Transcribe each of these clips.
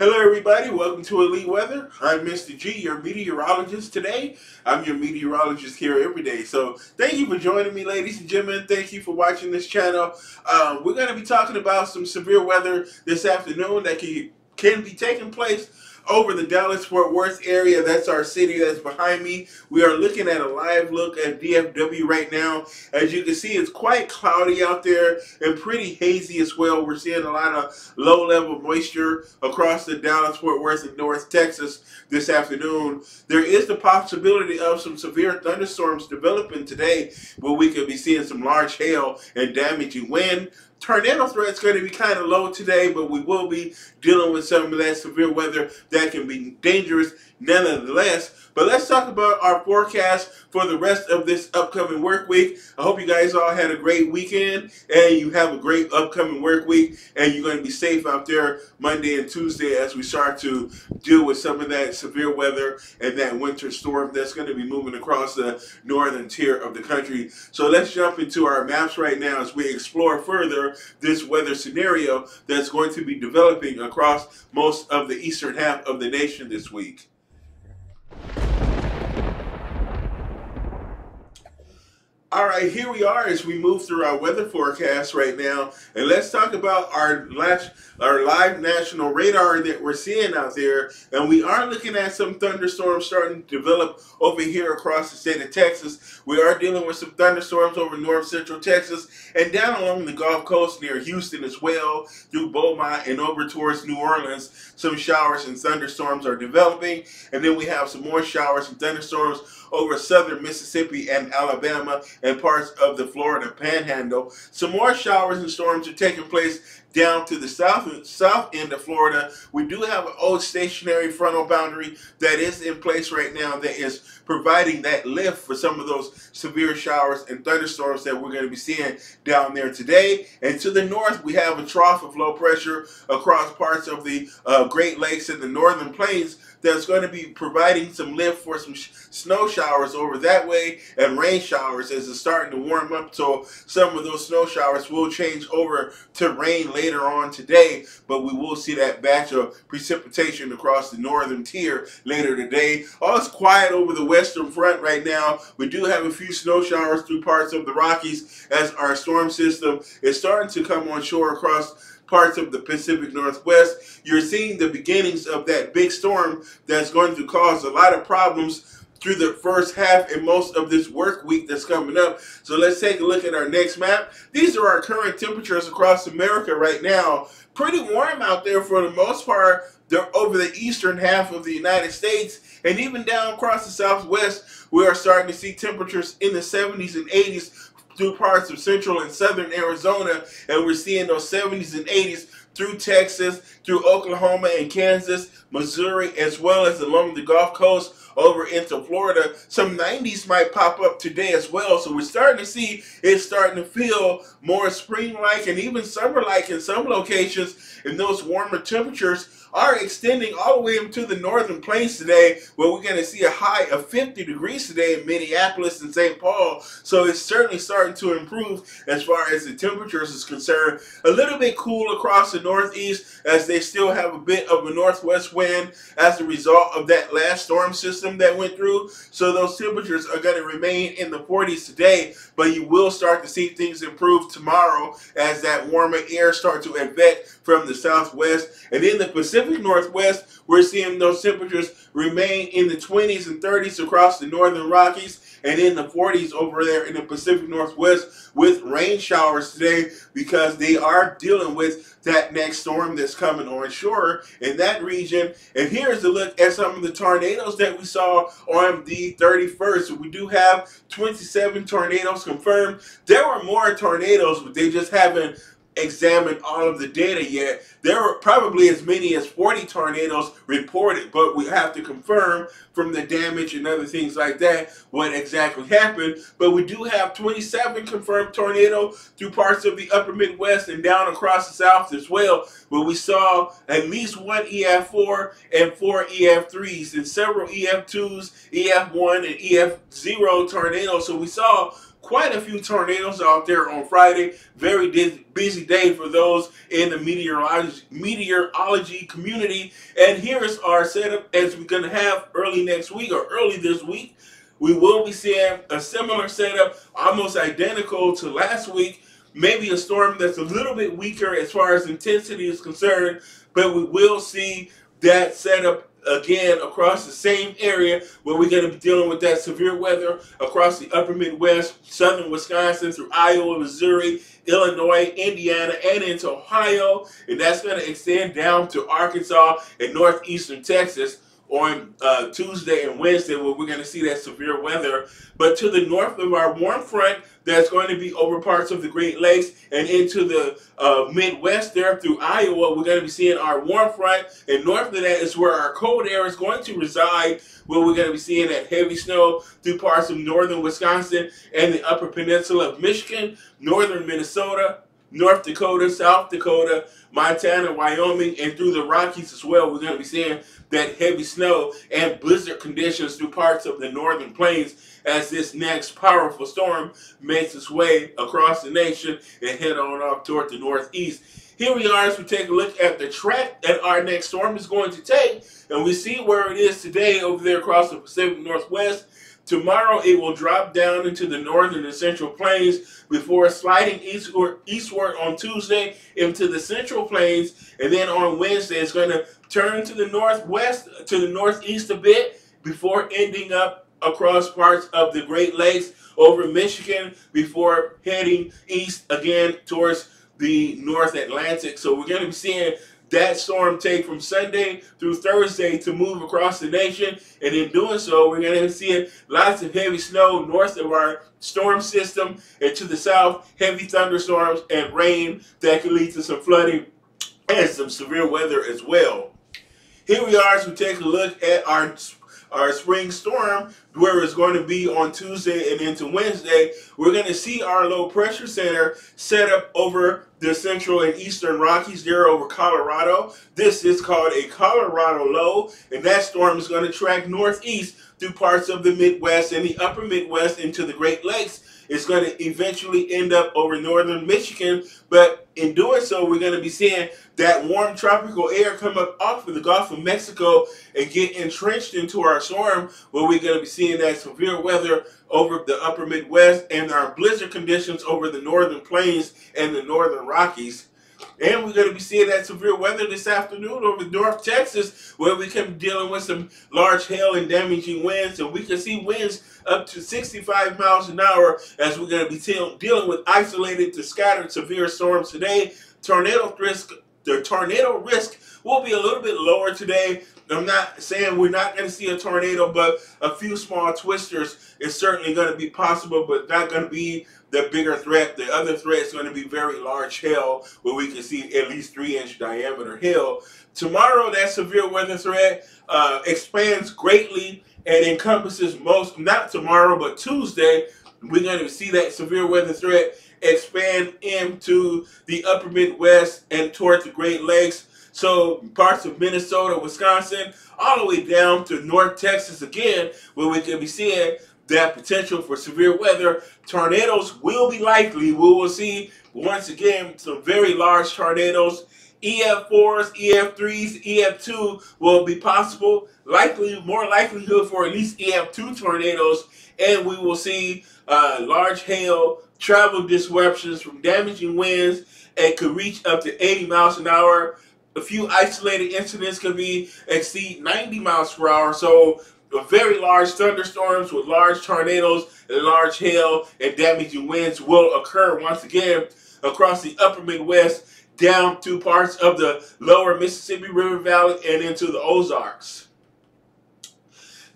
Hello everybody, welcome to Elite Weather. I'm Mr. G, your meteorologist today. I'm your meteorologist here every day. So thank you for joining me, ladies and gentlemen. Thank you for watching this channel. We're going to be talking about some severe weather this afternoon that can be taking place over the Dallas-Fort Worth area. That's our city that's behind me. We are looking at a live look at DFW right now. As you can see, it's quite cloudy out there and pretty hazy as well. We're seeing a lot of low-level moisture across the Dallas-Fort Worth and North Texas this afternoon. There is the possibility of some severe thunderstorms developing today, where we could be seeing some large hail and damaging wind. Tornado threat's going to be kind of low today, but we will be dealing with some of that severe weather that can be dangerous nonetheless. But let's talk about our forecast for the rest of this upcoming work week. I hope you guys all had a great weekend and you have a great upcoming work week, and you're going to be safe out there Monday and Tuesday as we start to deal with some of that severe weather and that winter storm that's going to be moving across the northern tier of the country. So let's jump into our maps right now as we explore further this weather scenario that's going to be developing across most of the eastern half of the nation this week. All right, here we are as we move through our weather forecast right now, and let's talk about our live national radar that we're seeing out there. And we are looking at some thunderstorms starting to develop over here across the state of Texas. We are dealing with some thunderstorms over north central Texas and down along the Gulf Coast near Houston as well, through Beaumont and over towards New Orleans. Some showers and thunderstorms are developing, and then we have some more showers and thunderstorms over southern Mississippi and Alabama and parts of the Florida Panhandle. Some more showers and storms are taking place down to the south end of Florida. We do have an old stationary frontal boundary that is in place right now that is providing that lift for some of those severe showers and thunderstorms that we're going to be seeing down there today. And to the north, we have a trough of low pressure across parts of the Great Lakes and the northern plains that's going to be providing some lift for some snow showers over that way and rain showers as it's starting to warm up. So some of those snow showers will change over to rain later on today, but we will see that batch of precipitation across the northern tier later today. All is quiet over the western front right now. We do have a few snow showers through parts of the Rockies as our storm system is starting to come on shore across parts of the Pacific Northwest. You're seeing the beginnings of that big storm that's going to cause a lot of problems through the first half and most of this work week that's coming up. So let's take a look at our next map. These are our current temperatures across America right now. Pretty warm out there for the most part. They're over the eastern half of the United States, and even down across the southwest, we are starting to see temperatures in the 70s and 80s through parts of central and southern Arizona, and we're seeing those 70s and 80s through Texas, through Oklahoma and Kansas, Missouri, as well as along the Gulf Coast over into Florida. Some 90s might pop up today as well. So we're starting to see it's starting to feel more spring-like and even summer-like in some locations, and those warmer temperatures are extending all the way into the northern plains today, where we're going to see a high of 50 degrees today in Minneapolis and St. Paul. So it's certainly starting to improve as far as the temperatures is concerned. A little bit cool across the northeast as they still have a bit of a northwest wind as a result of that last storm system that went through. So those temperatures are going to remain in the 40s today, but you will start to see things improve tomorrow as that warmer air starts to advance from the southwest. And in the Pacific Northwest, we're seeing those temperatures remain in the 20s and 30s across the northern Rockies, and in the 40s over there in the Pacific Northwest with rain showers today, because they are dealing with that next storm that's coming on shore in that region. And here's a look at some of the tornadoes that we saw on the 31st. So we do have 27 tornadoes confirmed. There were more tornadoes, but they just haven't examined all of the data yet. There were probably as many as 40 tornadoes reported, but we have to confirm from the damage and other things like that what exactly happened. But we do have 27 confirmed tornadoes through parts of the upper Midwest and down across the South as well, where we saw at least one EF4 and 4 EF3s and several EF2s, EF1 and EF0 tornadoes. So we saw quite a few tornadoes out there on Friday. Very busy day for those in the meteorology community. And here's our setup as we're going to have early next week or early this week. We will be seeing a similar setup, almost identical to last week. Maybe a storm that's a little bit weaker as far as intensity is concerned, but we will see that setup again across the same area where we're going to be dealing with that severe weather across the upper Midwest, southern Wisconsin through Iowa, Missouri, Illinois, Indiana, and into Ohio. And that's going to extend down to Arkansas and northeastern Texas on Tuesday and Wednesday, where we're going to see that severe weather. But to the north of our warm front, that's going to be over parts of the Great Lakes and into the Midwest there through Iowa. We're going to be seeing our warm front, and north of that is where our cold air is going to reside, where we're going to be seeing that heavy snow through parts of northern Wisconsin and the upper peninsula of Michigan, northern Minnesota, North Dakota, South Dakota, Montana, Wyoming, and through the Rockies as well. We're going to be seeing that heavy snow and blizzard conditions through parts of the northern plains as this next powerful storm makes its way across the nation and head on up toward the northeast. Here we are as we take a look at the track that our next storm is going to take, and we see where it is today over there across the Pacific Northwest. Tomorrow it will drop down into the northern and central plains before sliding eastward on Tuesday into the central plains, and then on Wednesday it's going to turn to the northwest, to the northeast a bit before ending up across parts of the Great Lakes over Michigan before heading east again towards the North Atlantic. So we're going to be seeing that storm take from Sunday through Thursday to move across the nation, and in doing so, we're going to see lots of heavy snow north of our storm system, and to the south, heavy thunderstorms and rain that can lead to some flooding and some severe weather as well. Here we are as we take a look at our spring storm, where it's going to be on Tuesday and into Wednesday. We're going to see our low pressure center set up over the central and eastern Rockies there over Colorado. This is called a Colorado low, and that storm is going to track northeast through parts of the Midwest and the upper Midwest into the Great Lakes. It's going to eventually end up over northern Michigan, but in doing so, we're going to be seeing that warm tropical air come up off of the Gulf of Mexico and get entrenched into our storm, where we're going to be seeing that severe weather over the upper Midwest and our blizzard conditions over the northern plains and the northern Rockies. And we're going to be seeing that severe weather this afternoon over North Texas, where we can be dealing with some large hail and damaging winds, and we can see winds up to 65 miles an hour as we're going to be dealing with isolated to scattered severe storms today. The tornado risk will be a little bit lower today. I'm not saying we're not going to see a tornado, but a few small twisters is certainly going to be possible, but not going to be the bigger threat. The other threat is going to be very large hail, where we can see at least 3-inch diameter hail. Tomorrow, that severe weather threat expands greatly and encompasses not tomorrow, but Tuesday. We're going to see that severe weather threat expand into the upper Midwest and toward the Great Lakes. So parts of Minnesota, Wisconsin, all the way down to North Texas again, where we can be seeing that potential for severe weather. Tornadoes will be likely. We will see, once again, some very large tornadoes. EF4s, EF3s, EF2 will be possible. More likelihood for at least EF2 tornadoes. And we will see large hail, travel disruptions from damaging winds, and could reach up to 80 miles an hour. A few isolated incidents could exceed 90 miles per hour. So very large thunderstorms with large tornadoes and large hail and damaging winds will occur once again across the upper Midwest down to parts of the lower Mississippi River Valley and into the Ozarks.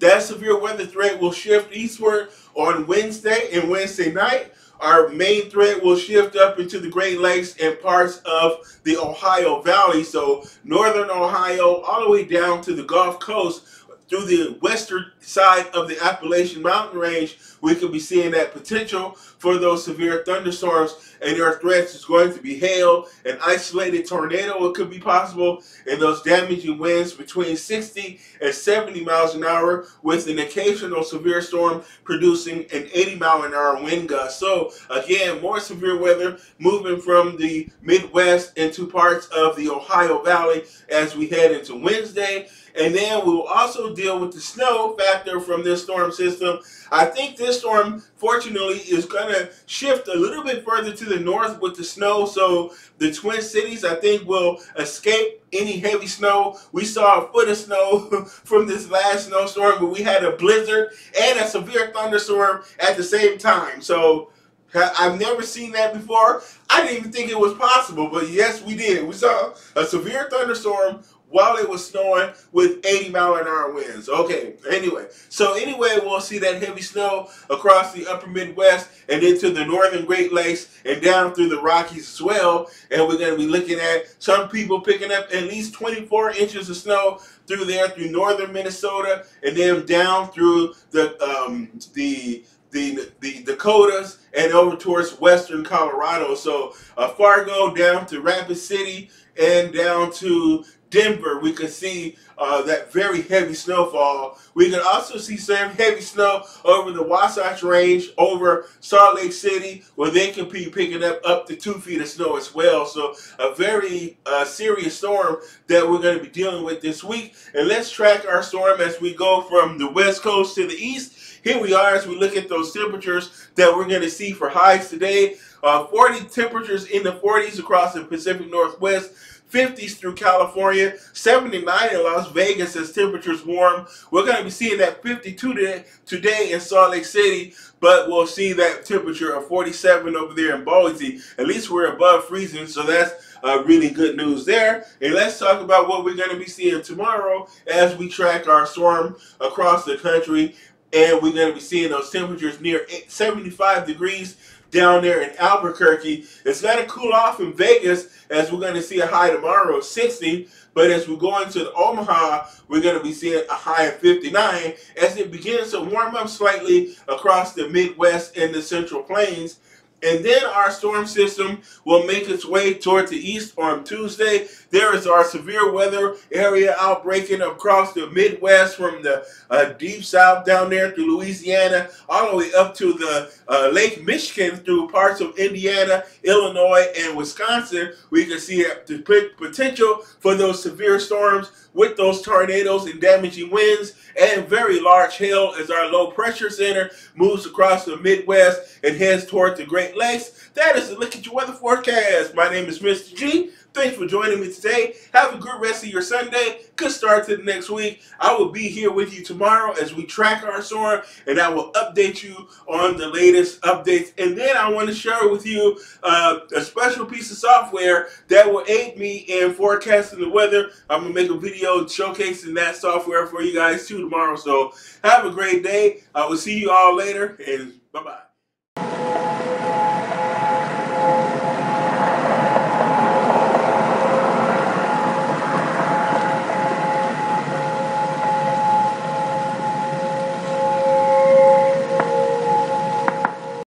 That severe weather threat will shift eastward on Wednesday and Wednesday night. Our main threat will shift up into the Great Lakes and parts of the Ohio Valley. So northern Ohio all the way down to the Gulf Coast through the western side of the Appalachian Mountain Range, we could be seeing that potential for those severe thunderstorms, and their threats is going to be hail, an isolated tornado it could be possible, and those damaging winds between 60 and 70 miles an hour, with an occasional severe storm producing an 80-mile-an-hour wind gust. So again, more severe weather moving from the Midwest into parts of the Ohio Valley as we head into Wednesday. And then we'll also deal with the snow factor from this storm system. I think this storm, fortunately, is going to shift a little bit further to the north with the snow. So the Twin Cities, I think, will escape any heavy snow. We saw a foot of snow from this last snowstorm, but we had a blizzard and a severe thunderstorm at the same time. So I've never seen that before. I didn't even think it was possible, but yes, we did. We saw a severe thunderstorm while it was snowing with 80-mile-an-hour winds. Okay, anyway, we'll see that heavy snow across the upper Midwest and into the northern Great Lakes and down through the Rockies as well. And we're going to be looking at some people picking up at least 24 inches of snow through there, through northern Minnesota, and then down through the Dakotas and over towards western Colorado. So Fargo down to Rapid City and down to Denver, we could see that very heavy snowfall. We can also see some heavy snow over the Wasatch Range, over Salt Lake City, where they can be picking up to 2 feet of snow as well. So a very serious storm that we're going to be dealing with this week. And let's track our storm as we go from the west coast to the east. Here we are as we look at those temperatures that we're going to see for highs today. 40 temperatures in the 40s across the Pacific Northwest. 50s through California, 79 in Las Vegas as temperatures warm. We're going to be seeing that 52 today in Salt Lake City, but we'll see that temperature of 47 over there in Boise. At least we're above freezing, so that's really good news there. And let's talk about what we're going to be seeing tomorrow as we track our storm across the country. And we're going to be seeing those temperatures near 75 degrees down there in Albuquerque. It's going to cool off in Vegas as we're going to see a high tomorrow of 60. But as we go into Omaha, we're going to be seeing a high of 59 as it begins to warm up slightly across the Midwest and the Central Plains. And then our storm system will make its way toward the east on Tuesday. There is our severe weather area outbreaking across the Midwest from the deep south down there through Louisiana, all the way up to the Lake Michigan through parts of Indiana, Illinois, and Wisconsin. We can see the potential for those severe storms with those tornadoes and damaging winds and very large hail as our low pressure center moves across the Midwest and heads toward the Great Lakes. That is a look at your weather forecast. My name is Mr. G. Thanks for joining me today. Have a good rest of your Sunday. Good start to the next week. I will be here with you tomorrow as we track our storm, and I will update you on the latest updates. And then I want to share with you a special piece of software that will aid me in forecasting the weather. I'm going to make a video showcasing that software for you guys too tomorrow. So have a great day. I will see you all later, and bye-bye.